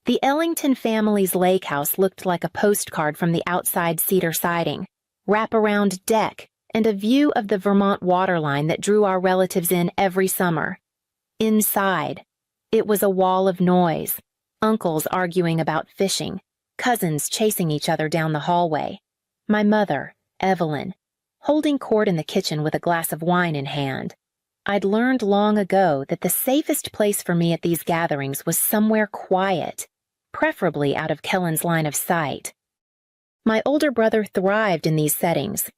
The Ellington family's lake house looked like a postcard from the outside cedar siding, wraparound deck, and a view of the Vermont waterline that drew our relatives in every summer. Inside, it was a wall of noise, uncles arguing about fishing, cousins chasing each other down the hallway. My mother, Evelyn, holding court in the kitchen with a glass of wine in hand. I'd learned long ago that the safest place for me at these gatherings was somewhere quiet, preferably out of Kellen's line of sight. My older brother thrived in these settings.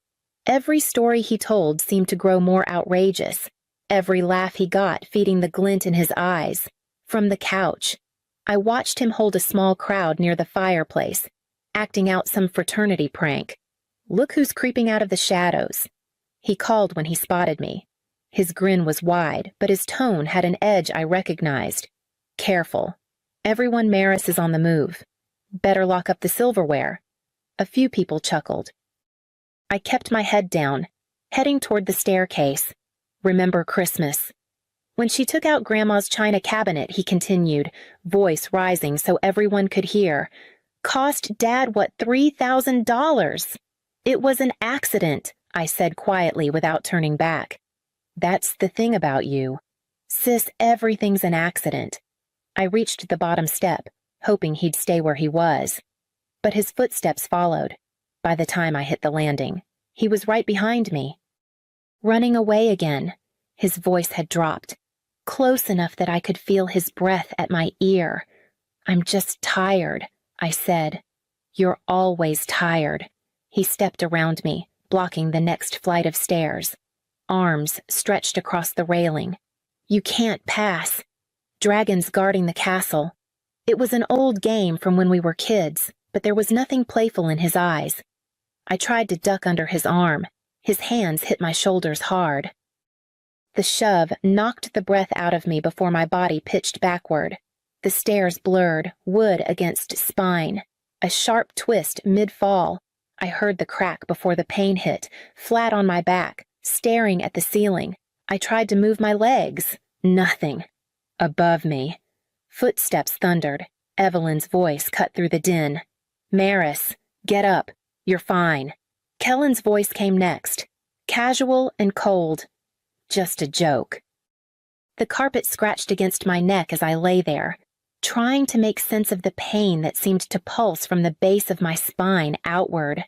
Every story he told seemed to grow more outrageous, every laugh he got feeding the glint in his eyes. From the couch, I watched him hold a small crowd near the fireplace, acting out some fraternity prank. "Look who's creeping out of the shadows," he called when he spotted me. His grin was wide, but his tone had an edge I recognized. "Careful. Everyone Maris is on the move. Better lock up the silverware." A few people chuckled. I kept my head down, heading toward the staircase. "Remember Christmas." When she took out Grandma's china cabinet, he continued, voice rising so everyone could hear. "Cost Dad, what, $3,000? "It was an accident," I said quietly without turning back. "That's the thing about you. Sis, everything's an accident." I reached the bottom step, hoping he'd stay where he was. But his footsteps followed. By the time I hit the landing, he was right behind me. Running away again. His voice had dropped, close enough that I could feel his breath at my ear. "I'm just tired," I said. "You're always tired." He stepped around me, blocking the next flight of stairs. Arms stretched across the railing. "You can't pass. Dragons guarding the castle." It was an old game from when we were kids, but there was nothing playful in his eyes. I tried to duck under his arm. His hands hit my shoulders hard. The shove knocked the breath out of me before my body pitched backward. The stairs blurred, wood against spine. A sharp twist mid-fall. I heard the crack before the pain hit, flat on my back, staring at the ceiling. I tried to move my legs. Nothing. Above me. Footsteps thundered. Evelyn's voice cut through the din. "Maris, get up. You're fine." Kellen's voice came next, casual and cold. "Just a joke." The carpet scratched against my neck as I lay there, trying to make sense of the pain that seemed to pulse from the base of my spine outward.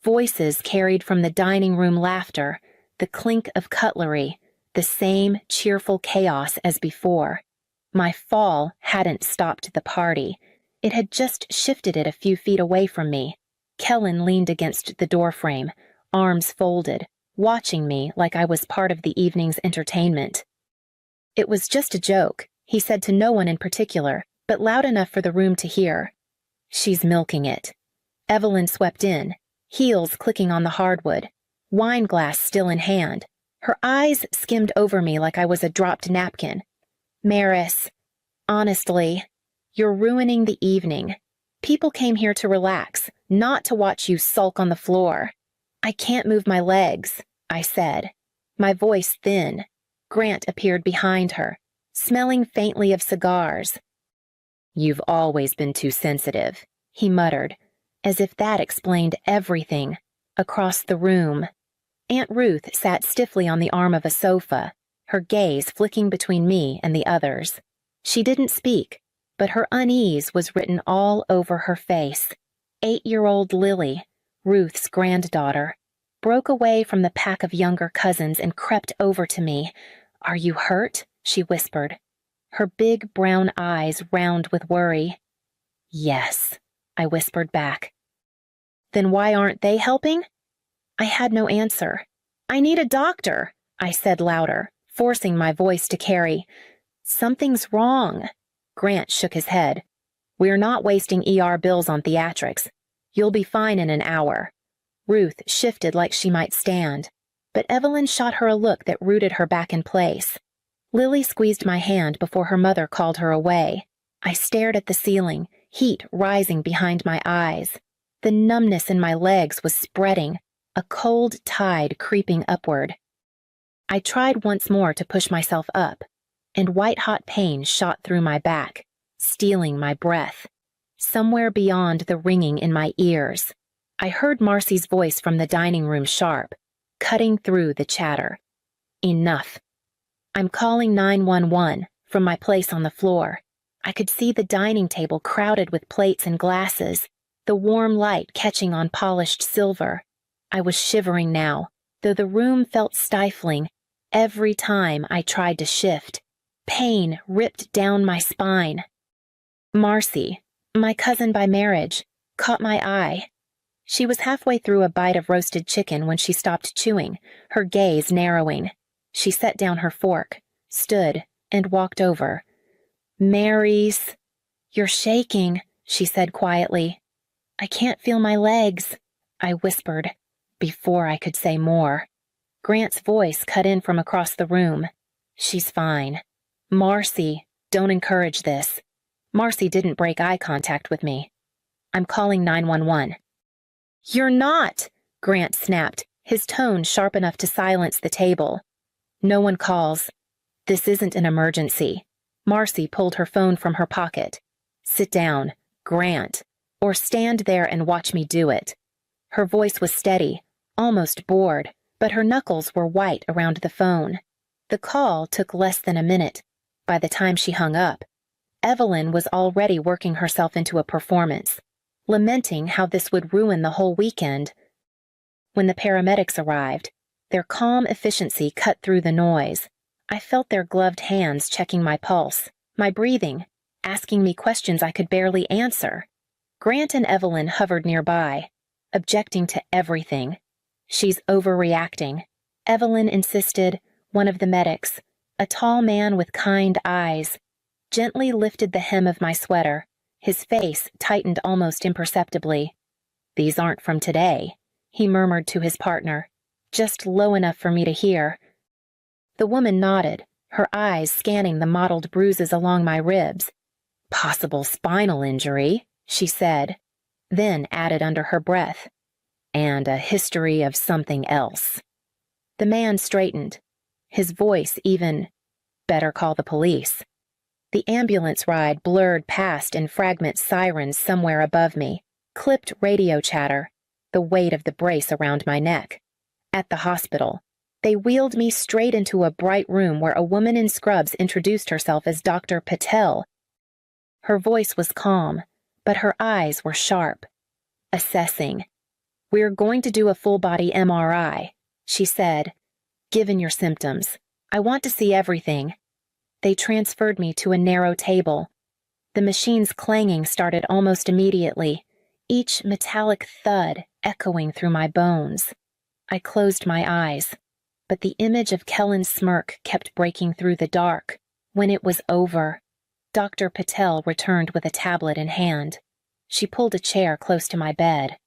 Voices carried from the dining room laughter, the clink of cutlery, the same cheerful chaos as before. My fall hadn't stopped the party. It had just shifted it a few feet away from me. Kellen leaned against the doorframe, arms folded, watching me like I was part of the evening's entertainment. "It was just a joke," he said to no one in particular, but loud enough for the room to hear. "She's milking it." Evelyn swept in, heels clicking on the hardwood, wine glass still in hand. Her eyes skimmed over me like I was a dropped napkin. "Maris, honestly, you're ruining the evening. People came here to relax, not to watch you sulk on the floor." "I can't move my legs," I said, my voice thin. Grant appeared behind her, smelling faintly of cigars. "You've always been too sensitive," he muttered, as if that explained everything. Across the room, Aunt Ruth sat stiffly on the arm of a sofa, her gaze flicking between me and the others. She didn't speak, but her unease was written all over her face. 8-year-old Lily, Ruth's granddaughter, broke away from the pack of younger cousins and crept over to me. "Are you hurt?" she whispered, her big brown eyes round with worry. "Yes," I whispered back. "Then why aren't they helping?" I had no answer. "I need a doctor," I said louder, forcing my voice to carry. "Something's wrong." Grant shook his head. "We're not wasting ER bills on theatrics. You'll be fine in an hour." Ruth shifted like she might stand, but Evelyn shot her a look that rooted her back in place. Lily squeezed my hand before her mother called her away. I stared at the ceiling, heat rising behind my eyes. The numbness in my legs was spreading, a cold tide creeping upward. I tried once more to push myself up, and white-hot pain shot through my back, stealing my breath. somewhere beyond the ringing in my ears. I heard Marcy's voice from the dining room sharp, cutting through the chatter. Enough. I'm calling 911 from my place on the floor. I could see the dining table crowded with plates and glasses, the warm light catching on polished silver. I was shivering now, though the room felt stifling every time I tried to shift. Pain ripped down my spine. Marcy, my cousin by marriage, caught my eye. She was halfway through a bite of roasted chicken when she stopped chewing, her gaze narrowing. She set down her fork, stood, and walked over. Mary's. You're shaking, she said quietly. I can't feel my legs, I whispered, before I could say more. Grant's voice cut in from across the room. She's fine. Marcy, don't encourage this. Marcy didn't break eye contact with me. I'm calling 911. You're not, Grant snapped, his tone sharp enough to silence the table. No one calls. This isn't an emergency. Marcy pulled her phone from her pocket. Sit down, Grant, or stand there and watch me do it. Her voice was steady, almost bored, but her knuckles were white around the phone. The call took less than a minute. By the time she hung up, Evelyn was already working herself into a performance, lamenting how this would ruin the whole weekend. When the paramedics arrived, their calm efficiency cut through the noise. I felt their gloved hands checking my pulse, my breathing, asking me questions I could barely answer. Grant and Evelyn hovered nearby, objecting to everything. She's overreacting, Evelyn insisted. One of the medics, a tall man with kind eyes, gently lifted the hem of my sweater. His face tightened almost imperceptibly. These aren't from today, he murmured to his partner, just low enough for me to hear. The woman nodded, her eyes scanning the mottled bruises along my ribs. Possible spinal injury, she said, then added under her breath, and a history of something else. The man straightened, his voice even, better call the police. The ambulance ride blurred past in fragment sirens somewhere above me, clipped radio chatter, the weight of the brace around my neck. At the hospital, they wheeled me straight into a bright room where a woman in scrubs introduced herself as Dr. Patel. Her voice was calm, but her eyes were sharp. Assessing. We're going to do a full-body MRI, she said. Given your symptoms, I want to see everything. They transferred me to a narrow table. The machine's clanging started almost immediately, each metallic thud echoing through my bones. I closed my eyes, but the image of Kellen's smirk kept breaking through the dark. When it was over, Dr. Patel returned with a tablet in hand. She pulled a chair close to my bed.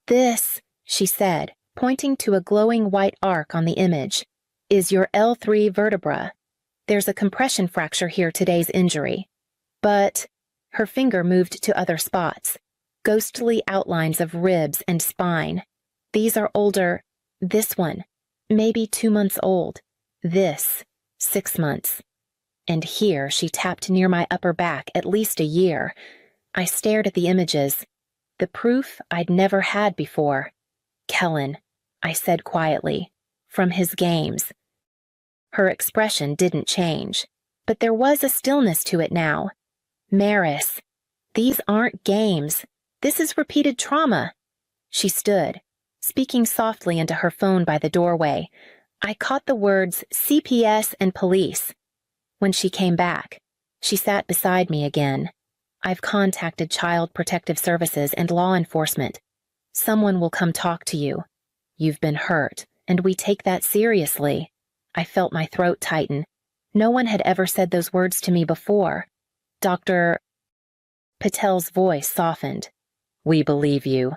This, she said, pointing to a glowing white arc on the image, is your L3 vertebra. There's a compression fracture here, today's injury. But, her finger moved to other spots, ghostly outlines of ribs and spine. These are older. This one, maybe 2 months old. This, 6 months. And here she tapped near my upper back at least a year. I stared at the images, the proof I'd never had before. Kellen, I said quietly, from his games. Her expression didn't change, but there was a stillness to it now. Maris, these aren't games. This is repeated trauma. She stood, speaking softly into her phone by the doorway. I caught the words CPS and police. When she came back, she sat beside me again. I've contacted Child Protective Services and law enforcement. Someone will come talk to you. You've been hurt, and we take that seriously. I felt my throat tighten. No one had ever said those words to me before. Dr. Patel's voice softened. We believe you.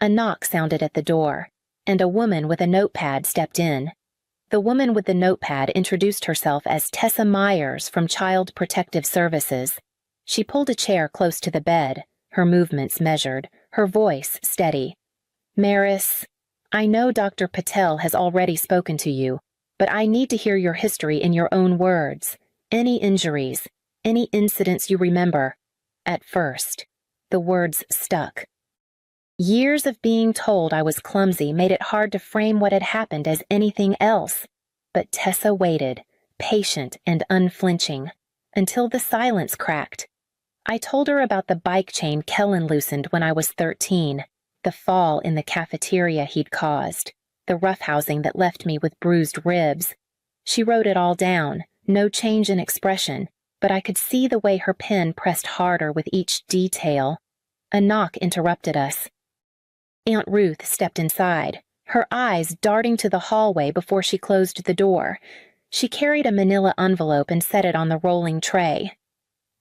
A knock sounded at the door, and a woman with a notepad stepped in. The woman with the notepad introduced herself as Tessa Myers from Child Protective Services. She pulled a chair close to the bed, her movements measured, her voice steady. Maris, I know Dr. Patel has already spoken to you, but I need to hear your history in your own words. Any injuries, any incidents you remember. At first. The words stuck. Years of being told I was clumsy made it hard to frame what had happened as anything else. But Tessa waited, patient and unflinching, until the silence cracked. I told her about the bike chain Kellen loosened when I was 13, the fall in the cafeteria he'd caused, the roughhousing that left me with bruised ribs. She wrote it all down, no change in expression, but I could see the way her pen pressed harder with each detail. A knock interrupted us. Aunt Ruth stepped inside, her eyes darting to the hallway before she closed the door. She carried a manila envelope and set it on the rolling tray.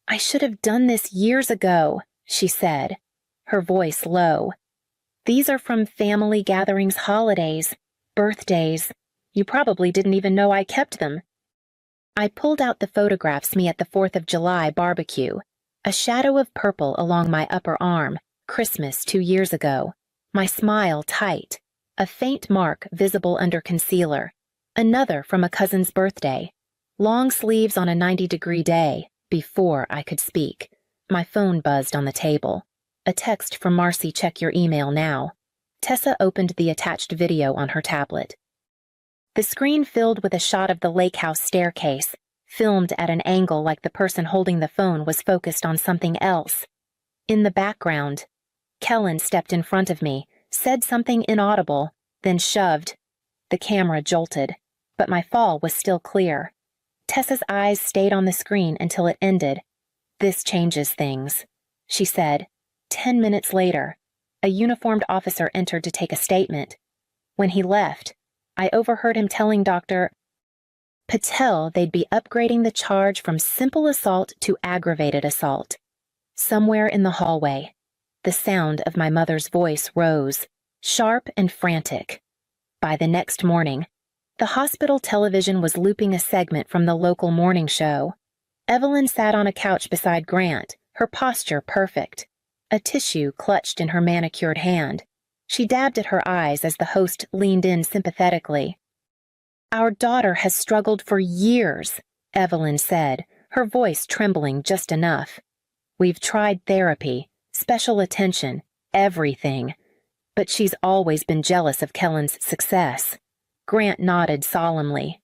"I should have done this years ago," she said, her voice low. "These are from family gatherings, holidays, birthdays. You probably didn't even know I kept them." I pulled out the photographs me at the 4th of July barbecue, a shadow of purple along my upper arm, Christmas 2 years ago, my smile tight, a faint mark visible under concealer, another from a cousin's birthday, long sleeves on a 90-degree day. Before I could speak, my phone buzzed on the table. A text from Marcy, "Check your email now." Tessa opened the attached video on her tablet. The screen filled with a shot of the lake house staircase, filmed at an angle like the person holding the phone was focused on something else. In the background, Kellen stepped in front of me, said something inaudible, then shoved. The camera jolted, but my fall was still clear. Tessa's eyes stayed on the screen until it ended. "This changes things," she said. 10 minutes later, a uniformed officer entered to take a statement. When he left, I overheard him telling Dr. Patel they'd be upgrading the charge from simple assault to aggravated assault. Somewhere in the hallway, the sound of my mother's voice rose, sharp and frantic. By the next morning, the hospital television was looping a segment from the local morning show. Evelyn sat on a couch beside Grant, her posture perfect, a tissue clutched in her manicured hand. She dabbed at her eyes as the host leaned in sympathetically. "Our daughter has struggled for years," Evelyn said, her voice trembling just enough. "We've tried therapy, special attention, everything. But she's always been jealous of Kellen's success." Grant nodded solemnly.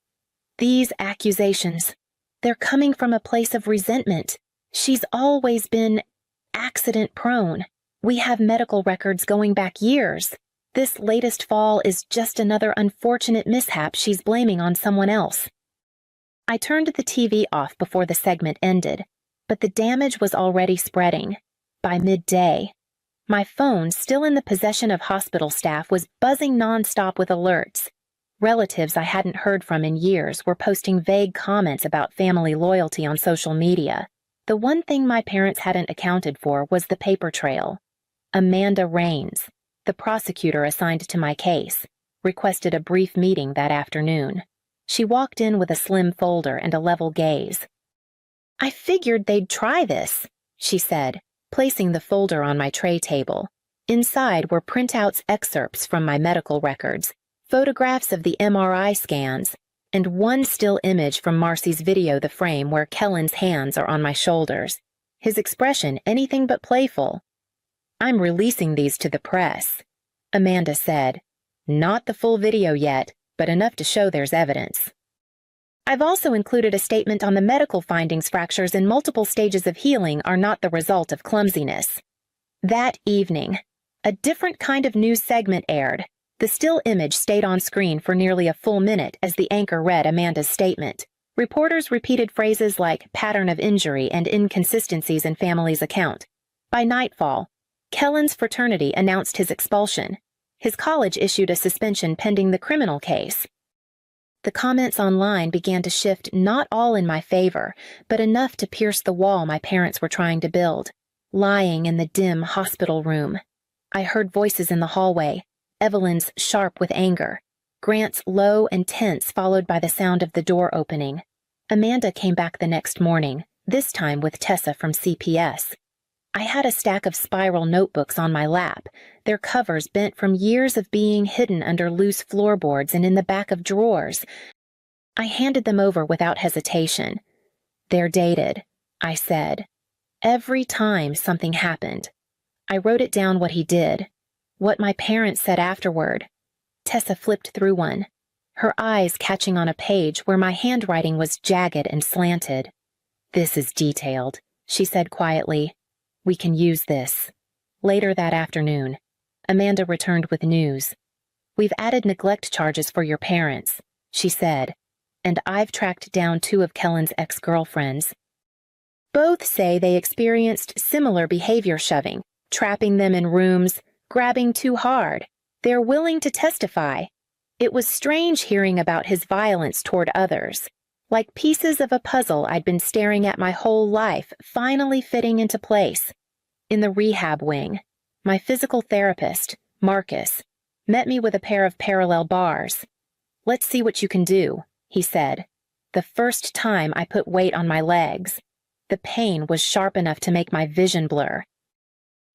"These accusations, they're coming from a place of resentment. She's always been accident-prone. We have medical records going back years. This latest fall is just another unfortunate mishap she's blaming on someone else." I turned the TV off before the segment ended, but the damage was already spreading. By midday, my phone, still in the possession of hospital staff, was buzzing nonstop with alerts. Relatives I hadn't heard from in years were posting vague comments about family loyalty on social media. The one thing my parents hadn't accounted for was the paper trail. Amanda Raines, the prosecutor assigned to my case, requested a brief meeting that afternoon. She walked in with a slim folder and a level gaze. "I figured they'd try this," she said, placing the folder on my tray table. Inside were printouts, excerpts from my medical records, photographs of the MRI scans, and one still image from Marcy's video, the frame where Kellen's hands are on my shoulders, his expression anything but playful. "I'm releasing these to the press," Amanda said. "Not the full video yet, but enough to show there's evidence. I've also included a statement on the medical findings. Fractures in multiple stages of healing are not the result of clumsiness." That evening, a different kind of news segment aired. The still image stayed on screen for nearly a full minute as the anchor read Amanda's statement. Reporters repeated phrases like pattern of injury and inconsistencies in family's account. By nightfall, Kellen's fraternity announced his expulsion. His college issued a suspension pending the criminal case. The comments online began to shift, not all in my favor, but enough to pierce the wall my parents were trying to build. Lying in the dim hospital room, I heard voices in the hallway, Evelyn's sharp with anger, Grant's low and tense, followed by the sound of the door opening. Amanda came back the next morning, this time with Tessa from CPS. I had a stack of spiral notebooks on my lap, their covers bent from years of being hidden under loose floorboards and in the back of drawers. I handed them over without hesitation. "They're dated," I said. Every time something happened, I wrote it down what he did, what my parents said afterward. Tessa flipped through one, her eyes catching on a page where my handwriting was jagged and slanted. "This is detailed," she said quietly. "We can use this." Later that afternoon, Amanda returned with news. "We've added neglect charges for your parents," she said, "and I've tracked down 2 of Kellen's ex-girlfriends. Both say they experienced similar behavior shoving, trapping them in rooms, grabbing too hard. They're willing to testify. It was strange hearing about his violence toward others, like pieces of a puzzle I'd been staring at my whole life finally fitting into place. In the rehab wing, my physical therapist, Marcus, met me with a pair of parallel bars. "Let's see what you can do," he said. The first time I put weight on my legs, the pain was sharp enough to make my vision blur.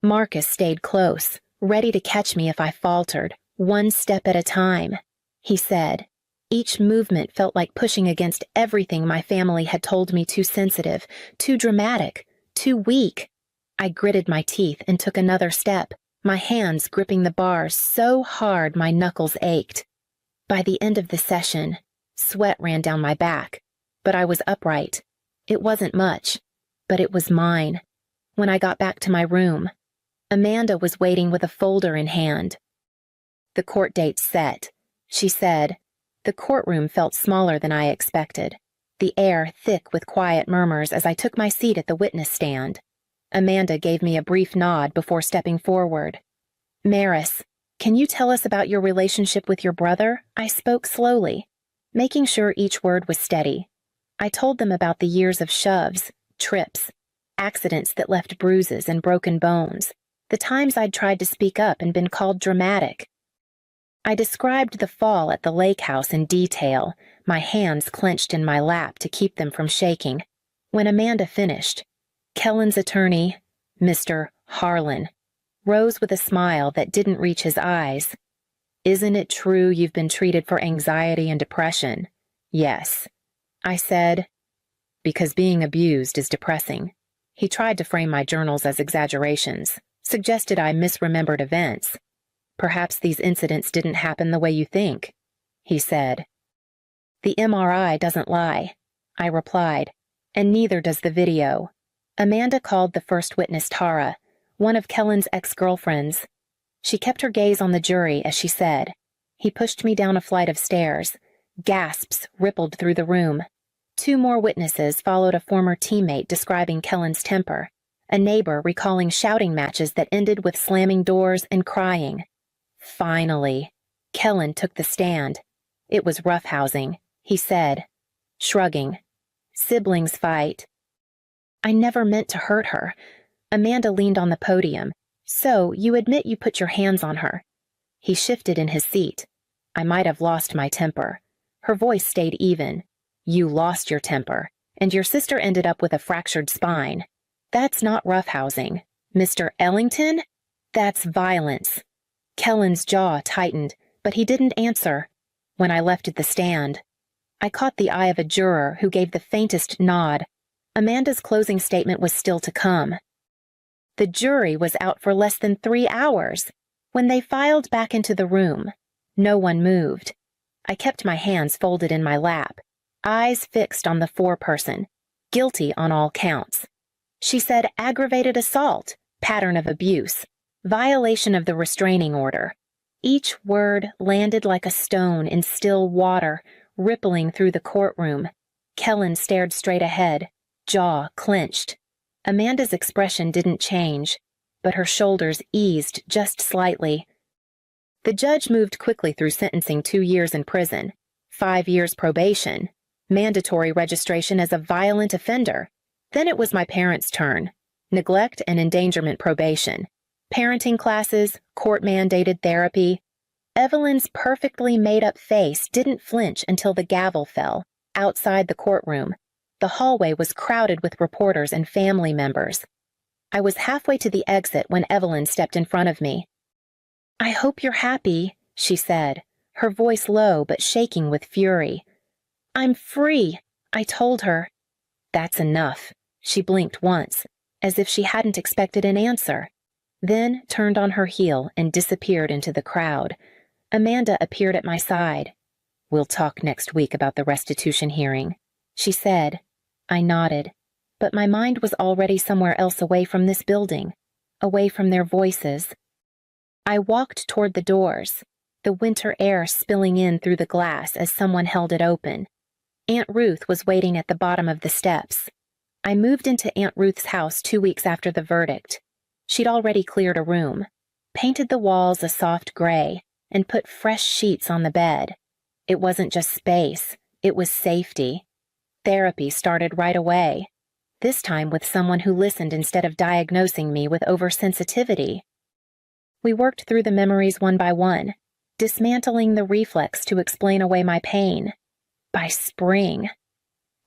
Marcus stayed close, ready to catch me if I faltered, one step at a time. He said, "Each movement felt like pushing against everything my family had told me too sensitive, too dramatic, too weak." I gritted my teeth and took another step, my hands gripping the bars so hard my knuckles ached. By the end of the session, sweat ran down my back, but I was upright. It wasn't much, but it was mine. When I got back to my room, Amanda was waiting with a folder in hand. "The court date's set," she said. The courtroom felt smaller than I expected, the air thick with quiet murmurs as I took my seat at the witness stand. Amanda gave me a brief nod before stepping forward. "Maris, can you tell us about your relationship with your brother?" I spoke slowly, making sure each word was steady. I told them about the years of shoves, trips, accidents that left bruises and broken bones, the times I'd tried to speak up and been called dramatic. I described the fall at the lake house in detail, my hands clenched in my lap to keep them from shaking. When Amanda finished, Kellen's attorney, Mr. Harlan, rose with a smile that didn't reach his eyes. "Isn't it true you've been treated for anxiety and depression?" "Yes," I said, "because being abused is depressing." He tried to frame my journals as exaggerations, suggested I misremembered events. "Perhaps these incidents didn't happen the way you think," he said. "The MRI doesn't lie," I replied, "and neither does the video." Amanda called the first witness Tara, one of Kellen's ex-girlfriends. She kept her gaze on the jury as she said. He pushed me down a flight of stairs. Gasps rippled through the room. 2 more witnesses followed, a former teammate describing Kellen's temper, a neighbor recalling shouting matches that ended with slamming doors and crying. Finally, Kellen took the stand. "It was roughhousing," he said, shrugging. "Siblings fight." "I never meant to hurt her." Amanda leaned on the podium. "So, you admit you put your hands on her." He shifted in his seat. "I might have lost my temper." Her voice stayed even. "You lost your temper, and your sister ended up with a fractured spine. That's not roughhousing. Mr. Ellington? That's violence." Kellen's jaw tightened, but he didn't answer. When I left the stand, I caught the eye of a juror who gave the faintest nod. Amanda's closing statement was still to come. The jury was out for less than 3 hours. When they filed back into the room, no one moved. I kept my hands folded in my lap, eyes fixed on the foreperson, guilty on all counts. She said aggravated assault, pattern of abuse, violation of the restraining order. Each word landed like a stone in still water, rippling through the courtroom. Kellen stared straight ahead, jaw clenched. Amanda's expression didn't change, but her shoulders eased just slightly. The judge moved quickly through sentencing: 2 years in prison, 5 years probation, mandatory registration as a violent offender. Then it was my parents' turn. Neglect and endangerment probation, parenting classes, court-mandated therapy. Evelyn's perfectly made-up face didn't flinch until the gavel fell, outside the courtroom. The hallway was crowded with reporters and family members. I was halfway to the exit when Evelyn stepped in front of me. "I hope you're happy," she said, her voice low but shaking with fury. "I'm free," I told her. "That's enough." She blinked once, as if she hadn't expected an answer. then turned on her heel and disappeared into the crowd. Amanda appeared at my side. "We'll talk next week about the restitution hearing," she said. I nodded, but my mind was already somewhere else away from this building, away from their voices. I walked toward the doors, the winter air spilling in through the glass as someone held it open. Aunt Ruth was waiting at the bottom of the steps. I moved into Aunt Ruth's house 2 weeks after the verdict. She'd already cleared a room, painted the walls a soft gray, and put fresh sheets on the bed. It wasn't just space, it was safety. Therapy started right away, this time with someone who listened instead of diagnosing me with oversensitivity. We worked through the memories one by one, dismantling the reflex to explain away my pain. By spring,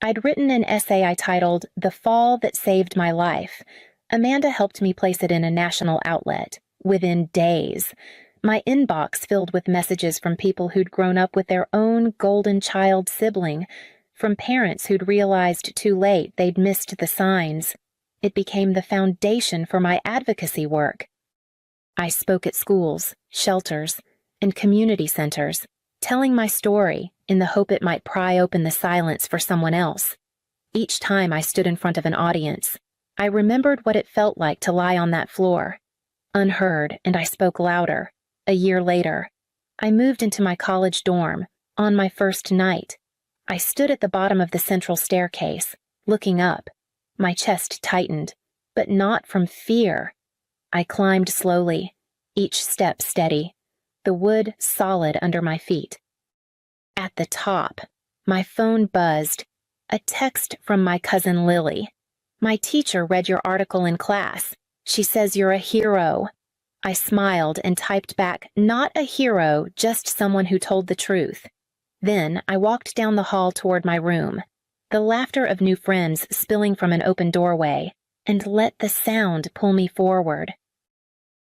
I'd written an essay I titled "The Fall That Saved My Life." Amanda helped me place it in a national outlet. Within days, my inbox filled with messages from people who'd grown up with their own golden child sibling, from parents who'd realized too late they'd missed the signs. It became the foundation for my advocacy work. I spoke at schools, shelters, and community centers, telling my story in the hope it might pry open the silence for someone else. Each time I stood in front of an audience, I remembered what it felt like to lie on that floor. Unheard, and I spoke louder. A year later, I moved into my college dorm, on my first night. I stood at the bottom of the central staircase, looking up. My chest tightened, but not from fear. I climbed slowly, each step steady, the wood solid under my feet. At the top, my phone buzzed. A text from my cousin Lily. "My teacher read your article in class. She says you're a hero." I smiled and typed back, "Not a hero, just someone who told the truth." Then I walked down the hall toward my room, the laughter of new friends spilling from an open doorway, and let the sound pull me forward.